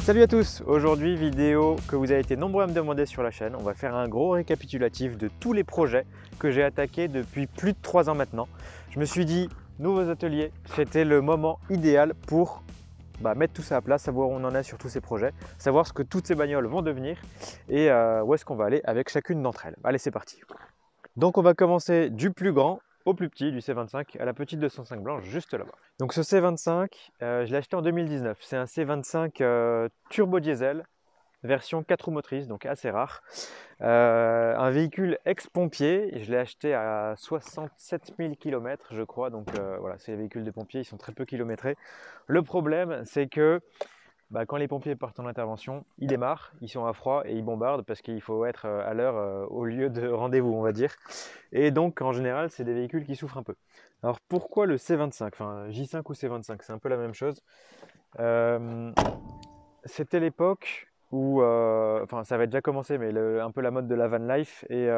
Salut à tous, aujourd'hui vidéo que vous avez été nombreux à me demander sur la chaîne. On va faire un gros récapitulatif de tous les projets que j'ai attaqués depuis plus de 3 ans maintenant. Je me suis dit, nouveaux ateliers, c'était le moment idéal pour mettre tout ça à plat, savoir où on en est sur tous ces projets, savoir ce que toutes ces bagnoles vont devenir et où est-ce qu'on va aller avec chacune d'entre elles. Allez, c'est parti. Donc on va commencer du plus grand au plus petit, du C25 à la petite 205 blanche juste là-bas. Donc ce C25, je l'ai acheté en 2019. C'est un C25 turbo diesel, version 4 roues motrices, donc assez rare. Un véhicule ex-pompier, je l'ai acheté à 67 000 km je crois, donc voilà, c'est les véhicules de pompiers, ils sont très peu kilométrés. Le problème, c'est que quand les pompiers partent en intervention, ils démarrent, ils sont à froid et ils bombardent parce qu'il faut être à l'heure au lieu de rendez-vous, on va dire. Et donc, en général, c'est des véhicules qui souffrent un peu. Alors, pourquoi le C25? Enfin, J5 ou C25, c'est un peu la même chose. C'était l'époque où, enfin, ça avait déjà commencé, mais un peu la mode de la van life et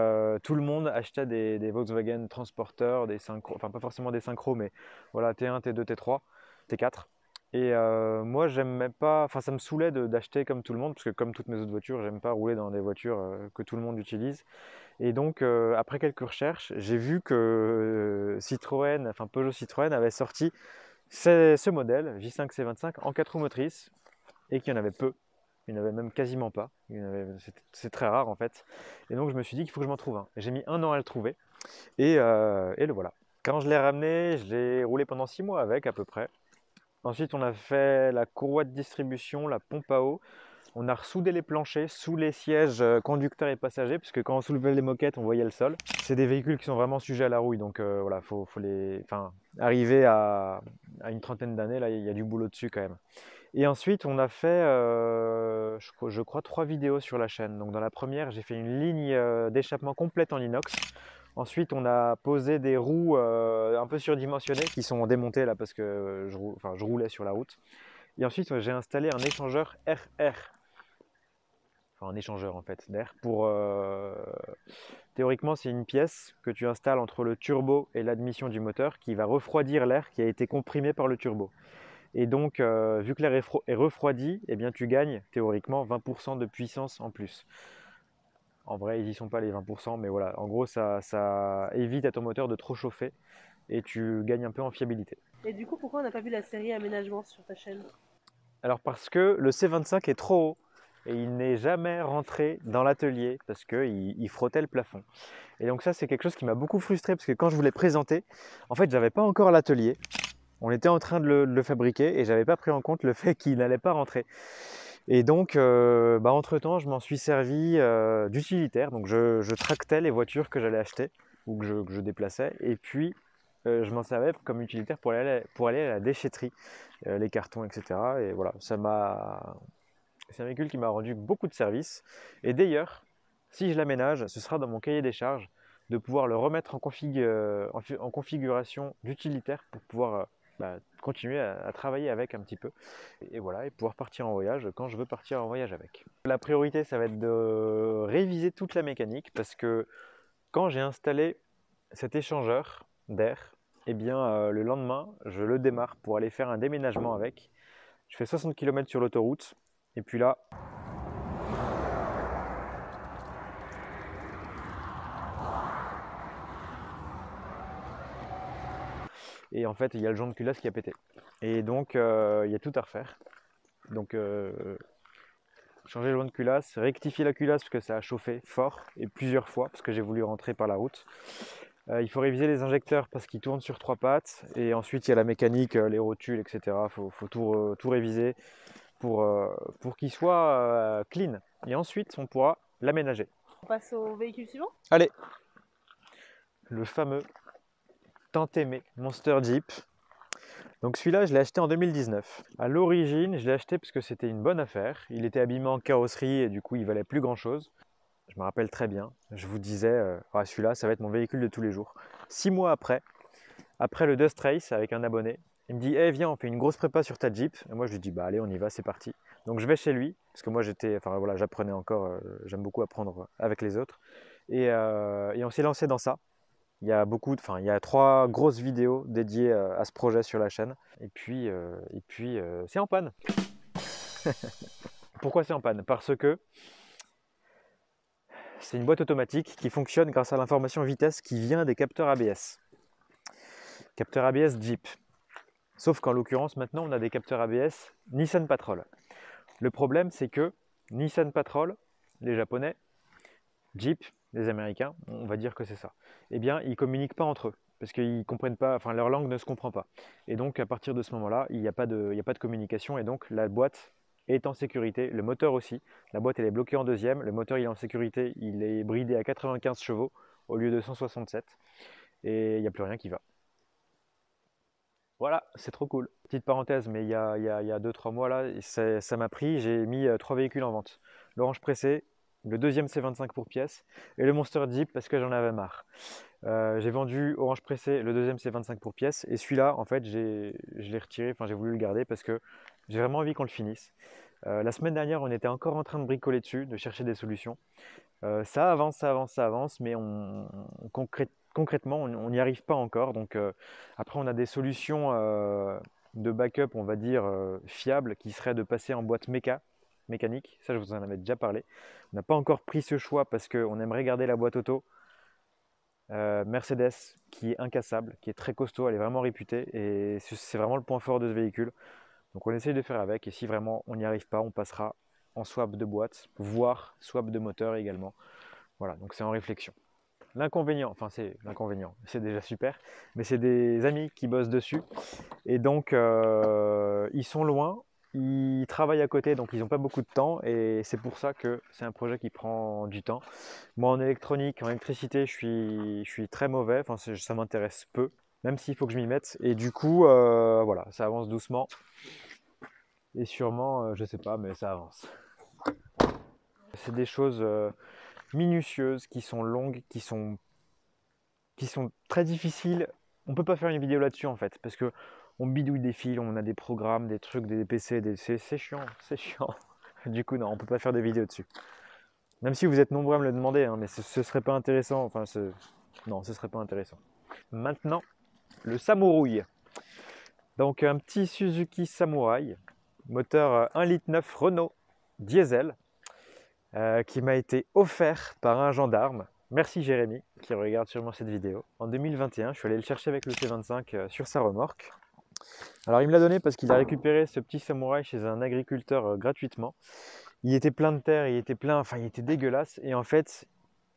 tout le monde achetait des Volkswagen Transporter, des synchro, enfin pas forcément des synchros, mais voilà, T1, T2, T3, T4. Et moi, j'aimais pas, enfin, ça me saoulait d'acheter comme tout le monde, parce que comme toutes mes autres voitures, j'aime pas rouler dans des voitures que tout le monde utilise. Et donc, après quelques recherches, j'ai vu que Citroën, enfin Peugeot Citroën avait sorti ce modèle J5 C25 en 4 roues motrices et qu'il y en avait peu. Il n'y en avait même quasiment pas. C'est très rare en fait. Et donc, je me suis dit qu'il faut que je m'en trouve un. J'ai mis 1 an à le trouver et le voilà. Quand je l'ai ramené, je l'ai roulé pendant 6 mois avec à peu près. Ensuite, on a fait la courroie de distribution, la pompe à eau. On a ressoudé les planchers sous les sièges conducteurs et passagers, puisque quand on soulevait les moquettes, on voyait le sol. C'est des véhicules qui sont vraiment sujets à la rouille, donc voilà, faut les, enfin, arriver à une trentaine d'années, là, il y a du boulot dessus quand même. Et ensuite, on a fait, je crois, 3 vidéos sur la chaîne. Donc dans la première, j'ai fait une ligne d'échappement complète en inox. Ensuite, on a posé des roues un peu surdimensionnées qui sont démontées là parce que je roulais sur la route. Et ensuite, j'ai installé un échangeur RR, enfin un échangeur en fait d'air pour théoriquement c'est une pièce que tu installes entre le turbo et l'admission du moteur qui va refroidir l'air qui a été comprimé par le turbo. Et donc vu que l'air est refroidi, eh bien tu gagnes théoriquement 20% de puissance en plus. En vrai, ils n'y sont pas les 20%, mais voilà, en gros ça évite à ton moteur de trop chauffer et tu gagnes un peu en fiabilité. Et du coup, pourquoi on n'a pas vu la série aménagement sur ta chaîne? Alors parce que le C25 est trop haut et il n'est jamais rentré dans l'atelier parce qu'il frottait le plafond. Et donc ça c'est quelque chose qui m'a beaucoup frustré parce que quand je voulais présenter, en fait j'avais pas encore l'atelier. On était en train de le fabriquer et j'avais pas pris en compte le fait qu'il n'allait pas rentrer. Et donc entre temps je m'en suis servi d'utilitaire. Donc je tractais les voitures que j'allais acheter ou que je déplaçais. Et puis je m'en servais comme utilitaire pour aller à la déchetterie, les cartons, etc. Et voilà, c'est un véhicule qui m'a rendu beaucoup de services. Et d'ailleurs, si je l'aménage, ce sera dans mon cahier des charges de pouvoir le remettre en configuration d'utilitaire pour pouvoir continuer à travailler avec un petit peu. Et voilà, et pouvoir partir en voyage quand je veux partir en voyage avec. La priorité, ça va être de réviser toute la mécanique parce que quand j'ai installé cet échangeur d'air, eh bien, le lendemain, je le démarre pour aller faire un déménagement avec. Je fais 60 km sur l'autoroute et puis là, et en fait, il y a le joint de culasse qui a pété. Et donc, il y a tout à refaire. Donc, changer le joint de culasse, rectifier la culasse parce que ça a chauffé fort et plusieurs fois parce que j'ai voulu rentrer par la route. Il faut réviser les injecteurs parce qu'ils tournent sur 3 pattes. Et ensuite, il y a la mécanique, les rotules, etc. Il faut tout réviser pour qu'il soit clean. Et ensuite, on pourra l'aménager. On passe au véhicule suivant? Allez, le fameux tant aimé Monster Jeep. Donc celui-là, je l'ai acheté en 2019. À l'origine, je l'ai acheté parce que c'était une bonne affaire. Il était abîmé en carrosserie et du coup, il valait plus grand-chose. Je me rappelle très bien. Je vous disais, celui-là, ça va être mon véhicule de tous les jours. 6 mois après le Dust Race avec un abonné, il me dit hey, viens, on fait une grosse prépa sur ta Jeep. Et moi, je lui dis bah allez, on y va, c'est parti. Donc je vais chez lui parce que moi j'apprenais encore. J'aime beaucoup apprendre avec les autres. Et on s'est lancé dans ça. Il y a il y a 3 grosses vidéos dédiées à ce projet sur la chaîne. Et puis c'est en panne. Pourquoi c'est en panne? Parce que c'est une boîte automatique qui fonctionne grâce à l'information vitesse qui vient des capteurs ABS. Capteur ABS Jeep. Sauf qu'en l'occurrence, maintenant, on a des capteurs ABS Nissan Patrol. Le problème, c'est que Nissan Patrol, les Japonais, Jeep, les Américains, on va dire que c'est ça, eh bien, ils ne communiquent pas entre eux, parce qu'ils comprennent pas, enfin, leur langue ne se comprend pas. Et donc, à partir de ce moment-là, il n'y a pas de communication, et donc la boîte est en sécurité, le moteur aussi. La boîte, elle est bloquée en deuxième, le moteur, il est en sécurité, il est bridé à 95 chevaux au lieu de 167, et il n'y a plus rien qui va. Voilà, c'est trop cool. Petite parenthèse, mais il y a 2-3 mois là, ça m'a pris, j'ai mis 3 véhicules en vente. L'Orange Pressé, le deuxième C25 pour pièce et le Monster Jeep parce que j'en avais marre. J'ai vendu Orange Pressé, le deuxième C25 pour pièce et celui-là, en fait, je l'ai retiré, enfin j'ai voulu le garder parce que j'ai vraiment envie qu'on le finisse. La semaine dernière, on était encore en train de bricoler dessus, de chercher des solutions. Ça avance, ça avance, ça avance, mais concrètement, on n'y arrive pas encore. Donc, après, on a des solutions de backup, on va dire, fiables, qui seraient de passer en boîte mécanique. Ça, je vous en avais déjà parlé. On n'a pas encore pris ce choix parce qu'on aimerait garder la boîte auto Mercedes, qui est incassable, qui est très costaud, elle est vraiment réputée, et c'est vraiment le point fort de ce véhicule. Donc, on essaye de faire avec, et si vraiment on n'y arrive pas, on passera en swap de boîte, voire swap de moteur également. Voilà, donc c'est en réflexion. L'inconvénient, enfin c'est l'inconvénient, c'est déjà super, mais c'est des amis qui bossent dessus et donc ils sont loin, ils travaillent à côté, donc ils n'ont pas beaucoup de temps et c'est pour ça que c'est un projet qui prend du temps. Moi en électronique, en électricité, je suis très mauvais, enfin ça m'intéresse peu, même s'il faut que je m'y mette et du coup voilà, ça avance doucement et sûrement, je sais pas, mais ça avance. C'est des choses minutieuses, qui sont longues, qui sont très difficiles. On peut pas faire une vidéo là-dessus en fait, parce que on bidouille des fils, on a des programmes, des trucs, des PC, c'est chiant, c'est chiant. Du coup, non, on peut pas faire des vidéos dessus. Même si vous êtes nombreux à me le demander, hein, mais ce serait pas intéressant. Enfin, non, ce serait pas intéressant. Maintenant, le Samurai. Donc, un petit Suzuki Samurai, moteur 1,9 litre Renault diesel, qui m'a été offert par un gendarme. Merci Jérémy, qui regarde sûrement cette vidéo. En 2021, je suis allé le chercher avec le C25 sur sa remorque. Alors il me l'a donné parce qu'il a récupéré ce petit Samurai chez un agriculteur gratuitement. Il était plein de terre, il était plein, enfin il était dégueulasse. Et en fait,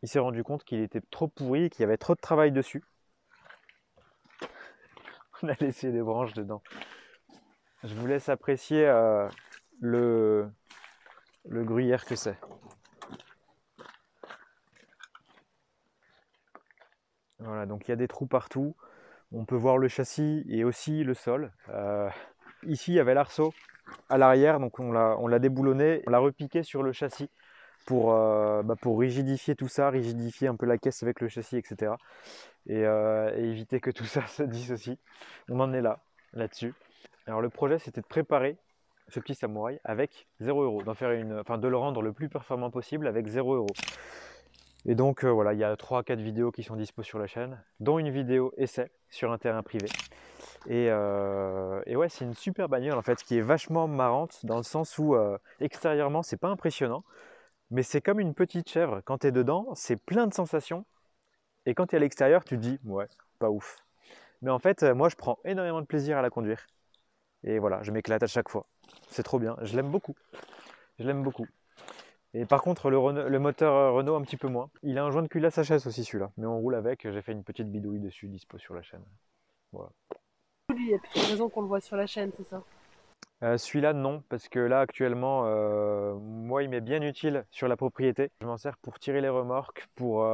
il s'est rendu compte qu'il était trop pourri, qu'il y avait trop de travail dessus. On a laissé des branches dedans. Je vous laisse apprécier le gruyère que c'est. Voilà, donc il y a des trous partout. On peut voir le châssis et aussi le sol. Ici, il y avait l'arceau à l'arrière, donc on l'a déboulonné, on l'a repiqué sur le châssis pour rigidifier tout ça, rigidifier un peu la caisse avec le châssis, etc. Et éviter que tout ça se dissocie. On en est là-dessus. Alors le projet, c'était de préparer ce petit Samurai avec 0 €, de le rendre le plus performant possible avec 0 €. Et donc voilà, il y a 3-4 vidéos qui sont dispo sur la chaîne, dont une vidéo essai sur un terrain privé. Et ouais, c'est une super bagnole en fait, qui est vachement marrante dans le sens où extérieurement, c'est pas impressionnant, mais c'est comme une petite chèvre. Quand tu es dedans, c'est plein de sensations. Et quand tu es à l'extérieur, tu te dis, ouais, pas ouf. Mais en fait, moi, je prends énormément de plaisir à la conduire. Et voilà, je m'éclate à chaque fois. C'est trop bien, je l'aime beaucoup. Je l'aime beaucoup. Et par contre, le moteur Renault, un petit peu moins. Il a un joint de culasse HS aussi, celui-là. Mais on roule avec, j'ai fait une petite bidouille dessus, dispo sur la chaîne. Voilà. Lui, il n'y a plus de raison qu'on le voit sur la chaîne, c'est ça? Celui-là, non, parce que là, actuellement, moi, il m'est bien utile sur la propriété. Je m'en sers pour tirer les remorques, pour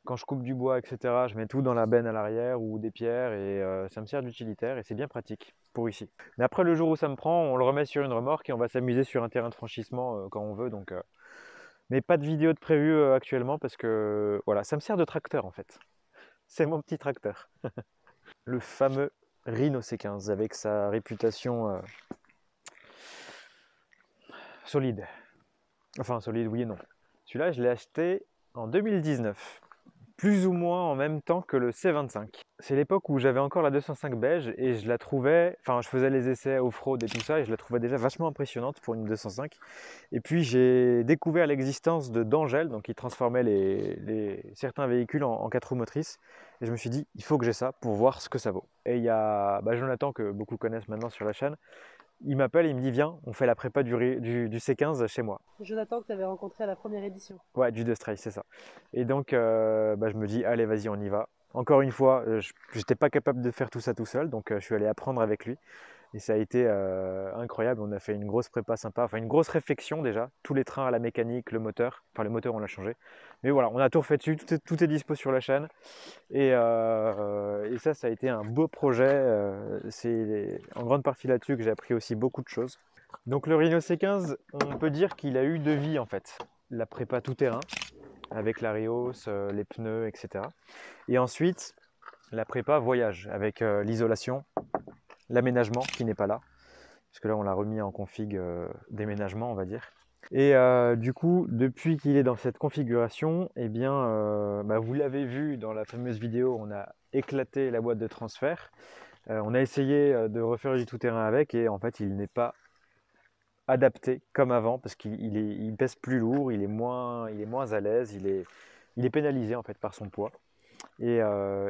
quand je coupe du bois, etc. Je mets tout dans la benne à l'arrière ou des pierres et ça me sert d'utilitaire et c'est bien pratique pour ici. Mais après, le jour où ça me prend, on le remet sur une remorque et on va s'amuser sur un terrain de franchissement quand on veut. Donc, mais pas de vidéo de prévu actuellement parce que voilà, ça me sert de tracteur en fait. C'est mon petit tracteur. Le fameux Rhino C15 avec sa réputation solide. Enfin, solide, oui et non. Celui-là, je l'ai acheté en 2019 plus ou moins en même temps que le C25. C'est l'époque où j'avais encore la 205 beige et je la trouvais, enfin je faisais les essais off-road et tout ça et je la trouvais déjà vachement impressionnante pour une 205. Et puis j'ai découvert l'existence d'Angel, donc qui transformait certains véhicules en 4 roues motrices. Et je me suis dit, il faut que j'ai ça pour voir ce que ça vaut. Et il y a Jonathan, que beaucoup connaissent maintenant sur la chaîne, il m'appelle et il me dit, viens, on fait la prépa du C15 chez moi. Jonathan que tu avais rencontré à la première édition. Ouais, du Dust Race, c'est ça. Et donc, je me dis, allez, vas-y, on y va. Encore une fois, je n'étais pas capable de faire tout ça tout seul, donc je suis allé apprendre avec lui. Et ça a été incroyable. On a fait une grosse prépa sympa, enfin une grosse réflexion déjà. Tous les trains à la mécanique, le moteur. Enfin, le moteur, on l'a changé. Mais voilà, on a tout refait dessus. Tout est dispo sur la chaîne. Et ça a été un beau projet. C'est en grande partie là-dessus que j'ai appris aussi beaucoup de choses. Donc le Rhino C15, on peut dire qu'il a eu deux vies en fait. La prépa tout-terrain, avec la Rios, les pneus, etc. Et ensuite, la prépa voyage, avec l'isolation, l'aménagement qui n'est pas là. Parce que là, on l'a remis en config déménagement, on va dire. Et du coup, depuis qu'il est dans cette configuration, eh bien, vous l'avez vu dans la fameuse vidéo, on a éclaté la boîte de transfert. On a essayé de refaire du tout-terrain avec et en fait, il n'est pas adapté comme avant parce qu'il pèse plus lourd, il est moins à l'aise, il est pénalisé en fait par son poids. Et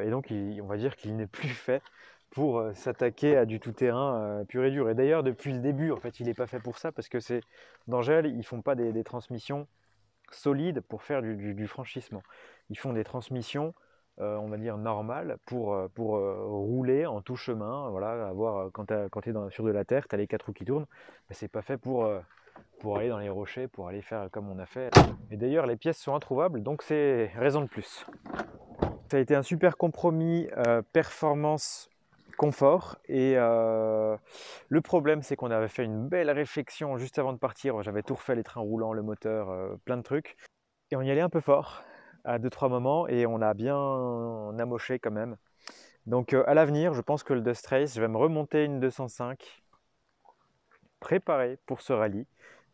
donc, on va dire qu'il n'est plus fait pour s'attaquer à du tout-terrain pur et dur. Et d'ailleurs, depuis le début, en fait, il n'est pas fait pour ça parce que d'Angel, ils font pas des transmissions solides pour faire du franchissement. Ils font des transmissions, on va dire, normales pour rouler en tout chemin. Voilà, quand tu es sur de la terre, tu as les 4 roues qui tournent. Mais c'est pas fait pour aller dans les rochers, pour aller faire comme on a fait. Et d'ailleurs, les pièces sont introuvables, donc c'est raison de plus. Ça a été un super compromis performance confort et le problème c'est qu'on avait fait une belle réflexion juste avant de partir. J'avais tout refait, les trains roulants, le moteur, plein de trucs et on y allait un peu fort à 2-3 moments et on a bien amoché quand même. Donc à l'avenir je pense que le Dust Race, je vais me remonter une 205 préparée pour ce rallye,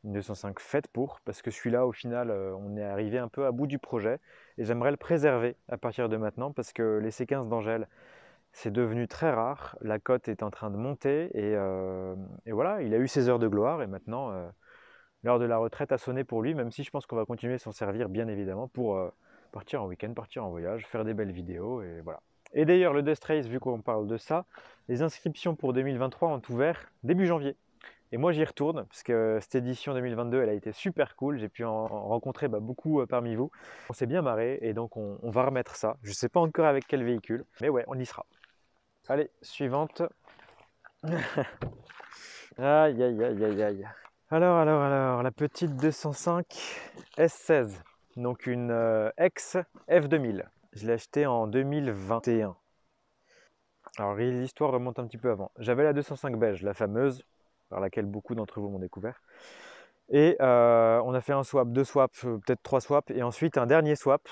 une 205 faite pour, parce que celui-là au final on est arrivé un peu à bout du projet et j'aimerais le préserver à partir de maintenant parce que les C15 d'Angel c'est devenu très rare, la cote est en train de monter et voilà, il a eu ses heures de gloire et maintenant l'heure de la retraite a sonné pour lui, même si je pense qu'on va continuer à s'en servir bien évidemment pour partir en week-end, partir en voyage, faire des belles vidéos et voilà. Et d'ailleurs le Dust Race, vu qu'on parle de ça, les inscriptions pour 2023 ont ouvert début janvier. Et moi j'y retourne parce que cette édition 2022 elle a été super cool, j'ai pu en rencontrer beaucoup parmi vous. On s'est bien marré et donc on va remettre ça. Je ne sais pas encore avec quel véhicule, mais ouais, on y sera. Allez, suivante. Aïe, aïe, aïe, aïe, aïe. Alors, la petite 205 S16. Donc une ex F2000. Je l'ai achetée en 2021. Alors l'histoire remonte un petit peu avant. J'avais la 205 beige, la fameuse, par laquelle beaucoup d'entre vous m'ont découvert. Et on a fait un swap, 2 swaps, peut-être 3 swaps. Et ensuite un dernier swap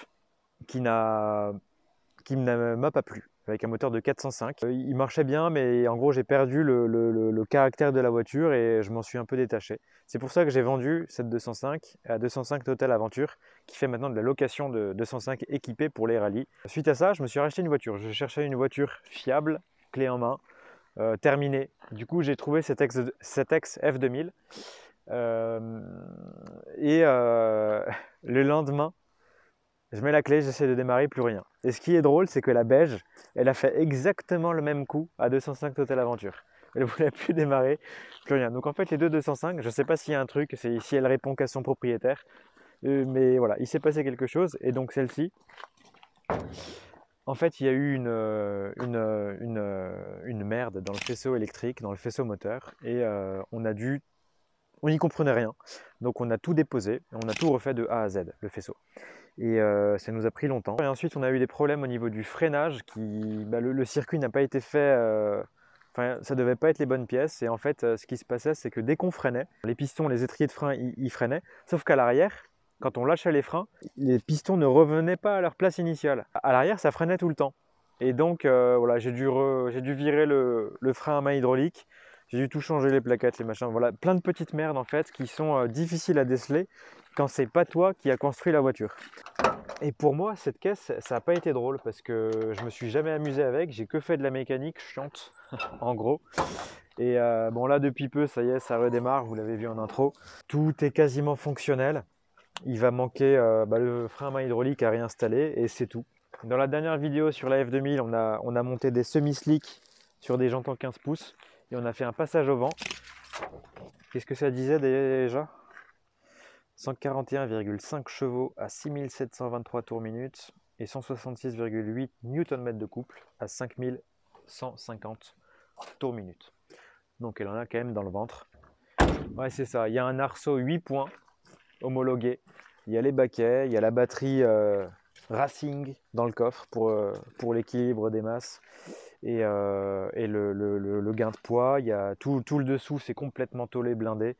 qui ne m'a pas plu, avec un moteur de 405. Il marchait bien, mais en gros, j'ai perdu le caractère de la voiture et je m'en suis un peu détaché. C'est pour ça que j'ai vendu cette 205 à 205 Total Aventure, qui fait maintenant de la location de 205 équipée pour les rallyes. Suite à ça, je me suis racheté une voiture. Je cherchais une voiture fiable, clé en main, terminée. Du coup, j'ai trouvé cette ex F2000. Le lendemain, je mets la clé, j'essaie de démarrer, plus rien. Et ce qui est drôle, c'est que la beige, elle a fait exactement le même coup à 205 Total Aventure. Elle ne voulait plus démarrer, plus rien. Donc en fait, les deux 205, je ne sais pas s'il y a un truc, si elle répond qu'à son propriétaire. Mais voilà, il s'est passé quelque chose. Et donc celle-ci, en fait, il y a eu une merde dans le faisceau électrique, dans le faisceau moteur. Et on n'y comprenait rien. Donc on a tout déposé, on a tout refait de A à Z, le faisceau. Et ça nous a pris longtemps. Et ensuite, on a eu des problèmes au niveau du freinage. Le circuit n'a pas été fait... Enfin, ça devait pas être les bonnes pièces. Et en fait, ce qui se passait, c'est que dès qu'on freinait, les pistons, les étriers de frein, ils freinaient. Sauf qu'à l'arrière, quand on lâchait les freins, les pistons ne revenaient pas à leur place initiale. À l'arrière, ça freinait tout le temps. Et donc, voilà, j'ai dû virer le frein à main hydraulique. J'ai dû tout changer, les plaquettes, les machins. Voilà, plein de petites merdes en fait qui sont difficiles à déceler quand c'est pas toi qui as construit la voiture. Et pour moi, cette caisse, ça n'a pas été drôle parce que je me suis jamais amusé avec. J'ai que fait de la mécanique chiante, en gros. Et bon, là, depuis peu, ça y est, ça redémarre. Vous l'avez vu en intro. Tout est quasiment fonctionnel. Il va manquer le frein à main hydraulique à réinstaller et c'est tout. Dans la dernière vidéo sur la F2000, on a monté des semi-slicks sur des jantes en 15 pouces et on a fait un passage au vent. Qu'est-ce que ça disait déjà? 141,5 chevaux à 6723 tours minute et 166,8 Nm de couple à 5150 tours minute. Donc elle en a quand même dans le ventre. Ouais, c'est ça. Il y a un arceau 8 points homologué. Il y a les baquets, il y a la batterie Racing dans le coffre pour l'équilibre des masses et le gain de poids. Il y a tout le dessous, c'est complètement tôlé, blindé.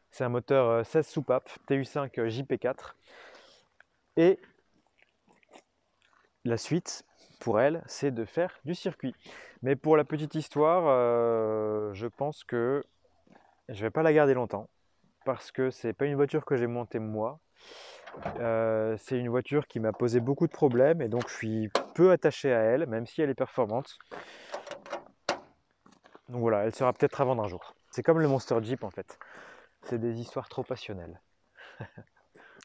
C'est un moteur 16 soupapes TU5 JP4. Et la suite, pour elle, c'est de faire du circuit. Mais pour la petite histoire, je pense que je ne vais pas la garder longtemps. Parce que c'est pas une voiture que j'ai montée moi. C'est une voiture qui m'a posé beaucoup de problèmes et donc je suis peu attaché à elle, même si elle est performante. Donc voilà, elle sera peut-être à vendre un jour. C'est comme le Monster Jeep en fait. C'est des histoires trop passionnelles.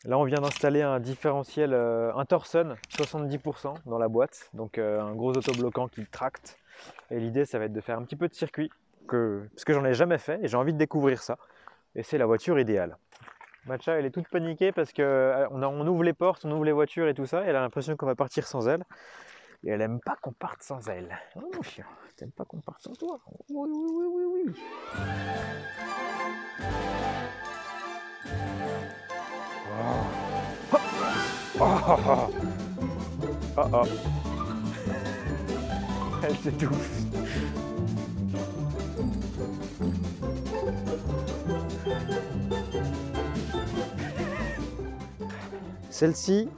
Là, on vient d'installer un différentiel, un Torsen 70% dans la boîte, donc un gros autobloquant qui tracte. Et l'idée, ça va être de faire un petit peu de circuit, parce que j'en ai jamais fait et j'ai envie de découvrir ça. Et c'est la voiture idéale. Matcha, elle est toute paniquée parce que on ouvre les portes, on ouvre les voitures et tout ça, et elle a l'impression qu'on va partir sans elle. Et elle aime pas qu'on parte sans elle. Oh mon chien, t'aimes pas qu'on parte sans toi? Oui, oui, oui, oui, oui. Oh. Oh, oh, oh. Oh, oh. Elle s'étouffe. Celle-ci,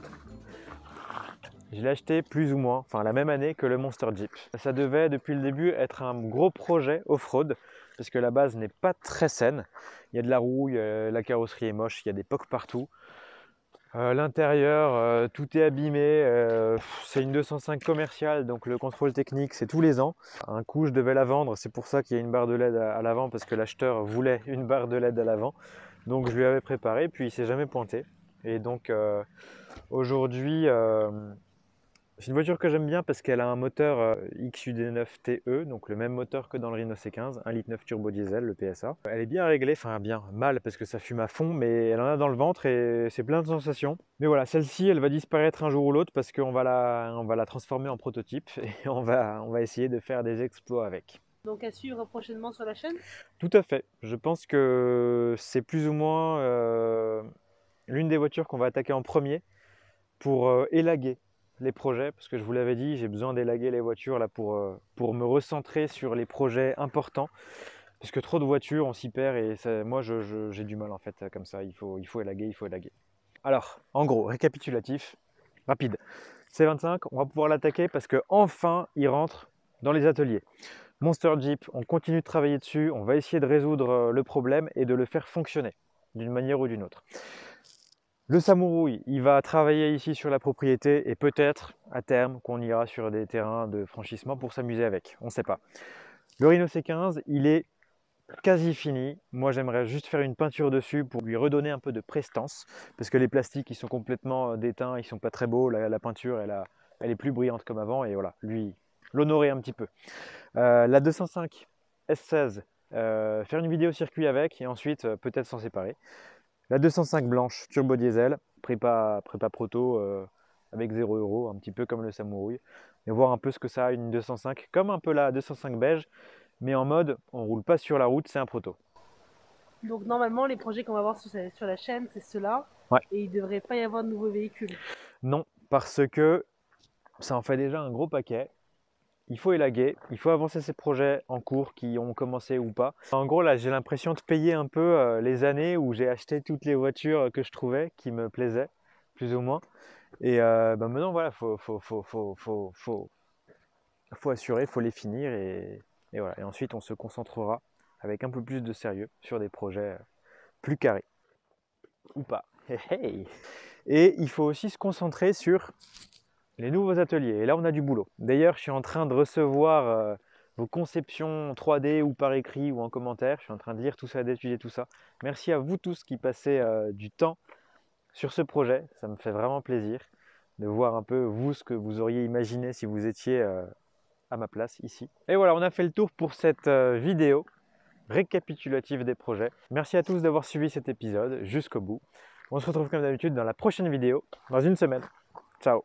je l'ai achetée plus ou moins, enfin la même année que le Monster Jeep. Ça devait depuis le début être un gros projet off-road, parce que la base n'est pas très saine. Il y a de la rouille, la carrosserie est moche, il y a des pocs partout. L'intérieur, tout est abîmé. C'est une 205 commerciale, donc le contrôle technique, c'est tous les ans. Un coup, je devais la vendre, c'est pour ça qu'il y a une barre de LED à l'avant, parce que l'acheteur voulait une barre de LED à l'avant. Donc je lui avais préparé, puis il s'est jamais pointé. Et donc aujourd'hui, c'est une voiture que j'aime bien parce qu'elle a un moteur XUD9TE, donc le même moteur que dans le Rhino C15, 1,9 litre turbo diesel, le PSA. Elle est bien réglée, enfin bien, mal parce que ça fume à fond, mais elle en a dans le ventre et c'est plein de sensations. Mais voilà, celle-ci, elle va disparaître un jour ou l'autre parce qu'on va la transformer en prototype et on va essayer de faire des exploits avec. Donc à suivre prochainement sur la chaîne. Tout à fait. Je pense que c'est plus ou moins l'une des voitures qu'on va attaquer en premier pour élaguer les projets, parce que je vous l'avais dit, j'ai besoin d'élaguer les voitures là pour me recentrer sur les projets importants, parce que trop de voitures, on s'y perd et ça, moi j'ai du mal en fait comme ça, il faut élaguer, il faut élaguer. Alors, en gros, récapitulatif, rapide. C25, on va pouvoir l'attaquer parce que enfin il rentre dans les ateliers. Monster Jeep, on continue de travailler dessus, on va essayer de résoudre le problème et de le faire fonctionner d'une manière ou d'une autre. Le Samourouï, il va travailler ici sur la propriété et peut-être à terme qu'on ira sur des terrains de franchissement pour s'amuser avec, on ne sait pas. Le Rhino C15, il est quasi fini. Moi j'aimerais juste faire une peinture dessus pour lui redonner un peu de prestance parce que les plastiques ils sont complètement déteints, ils sont pas très beaux, la peinture elle est plus brillante comme avant et voilà, lui l'honorer un petit peu. La 205 S16, faire une vidéo circuit avec et ensuite peut-être s'en séparer. La 205 blanche, turbo diesel, prépa proto avec 0 €, un petit peu comme le Samourouï. Et voir un peu ce que ça a une 205, comme un peu la 205 beige, mais en mode on roule pas sur la route, c'est un proto. Donc normalement les projets qu'on va voir sur la chaîne c'est ceux-là. Ouais. Et il ne devrait pas y avoir de nouveaux véhicules. Non, parce que ça en fait déjà un gros paquet. Il faut élaguer, il faut avancer ces projets en cours qui ont commencé ou pas. En gros là j'ai l'impression de payer un peu les années où j'ai acheté toutes les voitures que je trouvais qui me plaisaient, plus ou moins. Et maintenant voilà, faut assurer, il faut les finir et voilà. Et ensuite on se concentrera avec un peu plus de sérieux sur des projets plus carrés. Ou pas. Hey, hey. Et il faut aussi se concentrer sur les nouveaux ateliers. Et là, on a du boulot. D'ailleurs, je suis en train de recevoir vos conceptions 3D ou par écrit ou en commentaire. Je suis en train de lire tout ça, d'étudier tout ça. Merci à vous tous qui passez du temps sur ce projet. Ça me fait vraiment plaisir de voir un peu vous ce que vous auriez imaginé si vous étiez à ma place ici. Et voilà, on a fait le tour pour cette vidéo récapitulative des projets. Merci à tous d'avoir suivi cet épisode jusqu'au bout. On se retrouve comme d'habitude dans la prochaine vidéo, dans une semaine. Ciao!